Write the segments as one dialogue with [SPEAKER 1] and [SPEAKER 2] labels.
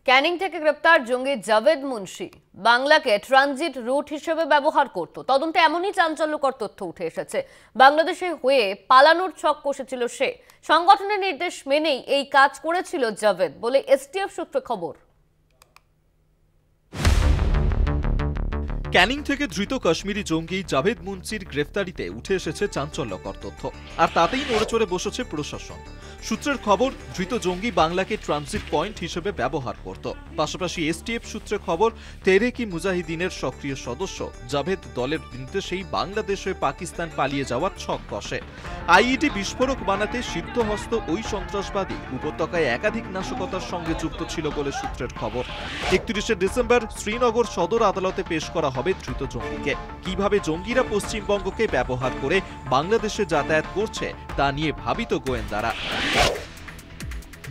[SPEAKER 1] ক্যানিং থেকে গ্রেপ্তার জঙ্গি জাভেদ মুন্সি বাংলাকে ট্রানজিট রুট হিসেবে ব্যবহার করত। তদন্তে এমনই চাঞ্চল্যকর তথ্য উঠে এসেছে। বাংলাদেশে হয়ে পালানোর ছক কষেছিল সে। সংগঠনের নির্দেশ মেনেই এই কাজ করেছিল জাভেদ বলে এসটিএফ সূত্রে খবর।
[SPEAKER 2] ক্যানিং থেকে ধৃত কাশ্মীরি জঙ্গি জাভেদ মুন্সির গ্রেফতারিতে উঠে এসেছে চাঞ্চল্যকর তথ্য, আর তাতেই নড়েচড়ে বসেছে প্রশাসন। সূত্রের খবর, ধৃত জঙ্গি বাংলাকে ট্রানজিট পয়েন্ট হিসেবে ব্যবহার করত। পাশাপাশি এসটিএফ সূত্রে খবর, তেহরিক-ই-মুজাহিদিনের সক্রিয় সদস্য জাভেদ দলের নির্দেশেই বাংলাদেশ হয়ে পাকিস্তান পালিয়ে যাওয়ার ছক কষে। আইইডি বিস্ফোরক বানাতে সিদ্ধহস্ত ওই সন্ত্রাসবাদী উপত্যকায় একাধিক নাশকতার সঙ্গে যুক্ত ছিল বলে সূত্রের খবর। 31শে ডিসেম্বর শ্রীনগর সদর আদালতে পেশ করা হবে ধৃত জঙ্গিকে। কিভাবে জঙ্গিরা পশ্চিমবঙ্গকে ব্যবহার করে বাংলাদেশে যাতায়াত করছে তা নিয়ে ভাবিত গোয়েন্দারা।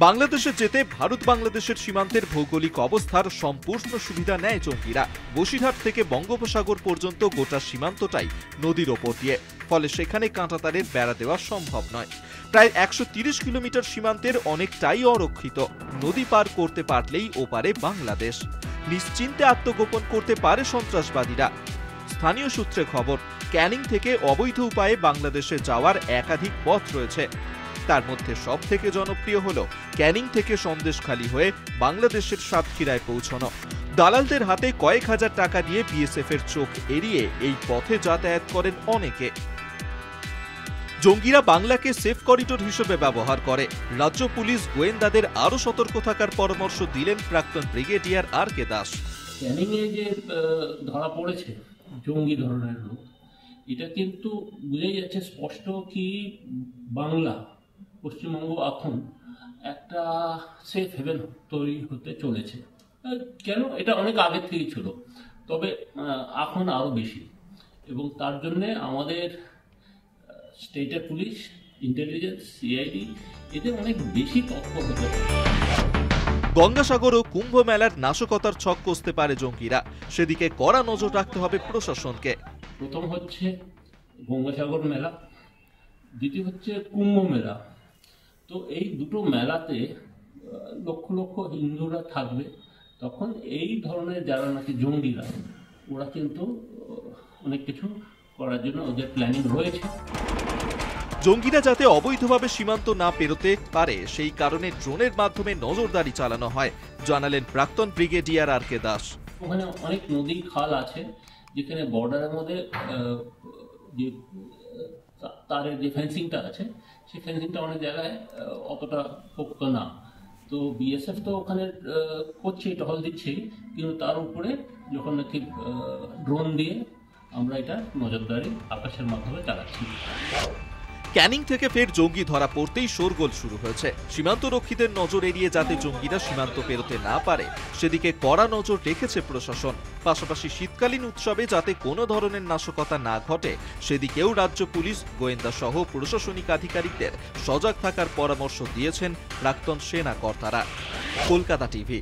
[SPEAKER 2] বাংলাদেশে যেতে ভারত বাংলাদেশের সীমান্তের ভৌগোলিক অবস্থার সম্পূর্ণ সুবিধা নেয় জঙ্গিরা। বসিরহাট থেকে বঙ্গোপসাগর পর্যন্ত গোটা সীমান্তটাই নদীর ওপর দিয়ে, ফলে সেখানে কাঁটাতারের বেড়া দেওয়া সম্ভব নয়। প্রায় 130 কিলোমিটার সীমান্তের অনেকটাই অরক্ষিত। নদী পার করতে পারলেই ওপারে বাংলাদেশ। নিশ্চিন্তে আত্মগোপন করতে পারে সন্ত্রাসবাদীরা। স্থানীয় সূত্রে খবর, ক্যানিং থেকে অবৈধ উপায়ে বাংলাদেশে যাওয়ার একাধিক পথ রয়েছে। তার মধ্যে সব থেকে জনপ্রিয় হল ক্যানিং থেকে সন্দেশখালী হয়ে বাংলাদেশের সাতক্ষীরায় পৌঁছানো। দালালদের হাতে কয়েক হাজার টাকা দিয়ে বিএসএফ এর চোখ এড়িয়ে এই পথে যাতায়াত করেন অনেকে। জঙ্গিরা বাংলাকে সেফ করিডোর হিসেবে ব্যবহার করে। রাজ্য পুলিশ গোয়েন্দাদের আরো সতর্ক থাকার পরামর্শ দিলেন প্রাক্তন ব্রিগেডিয়ার আর.কে দাস।
[SPEAKER 3] ক্যানিং এ যে ধরা পড়েছে জঙ্গি ধরনের লোক, এটা কিন্তু বুঝাই যাচ্ছে স্পষ্ট কি বাংলা পশ্চিমবঙ্গ এখন একটা সেফ হেভেন তৈরি হতে চলেছে। কেন? এটা অনেক আগে থেকেই ছিল, তবে এখন আরো বেশি। এবং তার জন্যে আমাদের স্টেটের পুলিশ, ইন্টেলিজেন্স, সিআইডি এদের অনেক বেশি তৎপর হতে হবে।
[SPEAKER 2] গঙ্গাসাগর ও কুম্ভ মেলার নাশকতার ছক কষতে পারে জঙ্গিরা, সেদিকে কড়া নজর রাখতে হবে প্রশাসনকে।
[SPEAKER 3] প্রথম হচ্ছে গঙ্গাসাগর মেলা, দ্বিতীয় হচ্ছে কুম্ভ মেলা। তো এই দুটো মেলাতে লক্ষ লক্ষ হিন্দুরা থাকবে, তখন এই ধরনের যারা নাকি জঙ্গিরা, ওরা কিন্তু অনেক কিছু করার জন্য ওদের প্ল্যানিং রয়েছে।
[SPEAKER 2] জঙ্গিরা যাতে অবৈধভাবে সীমান্ত না পেরোতে পারে সেই কারণে ড্রোনের মাধ্যমে নজরদারি চালানো হয়, জানালেন প্রাক্তন ব্রিগেডিয়ার আর.কে দাস।
[SPEAKER 3] ওখানে অনেক নদী খাল আছে যেখানে বর্ডারের মধ্যে যে তারের যে ফেন্সিংটা আছে, সেই ফেন্সিংটা অনেক জায়গায় অতটা পোক্ত না। তো বিএসএফ তো ওখানে করছে, টহল দিচ্ছে, কিন্তু তার উপরে যখন নাকি ড্রোন দিয়ে আমরা এটা নজরদারি আকাশের মাধ্যমে চালাচ্ছি।
[SPEAKER 2] ক্যানিং থেকে ফের জঙ্গি ধরা পড়তেই শোরগোল শুরু হয়েছে। সীমান্তরক্ষীদের নজর এড়িয়ে যাতে জঙ্গিরা সীমান্ত পেরোতে না পারে সেদিকে কড়া নজর রেখেছে প্রশাসন। পাশাপাশি শীতকালীন উৎসবে যাতে কোনো ধরনের নাশকতা না ঘটে সেদিকেও রাজ্য পুলিশ, গোয়েন্দা সহ প্রশাসনিক আধিকারিকদের সজাগ থাকার পরামর্শ দিয়েছেন প্রাক্তন সেনা কর্তারা। কলকাতা টিভি।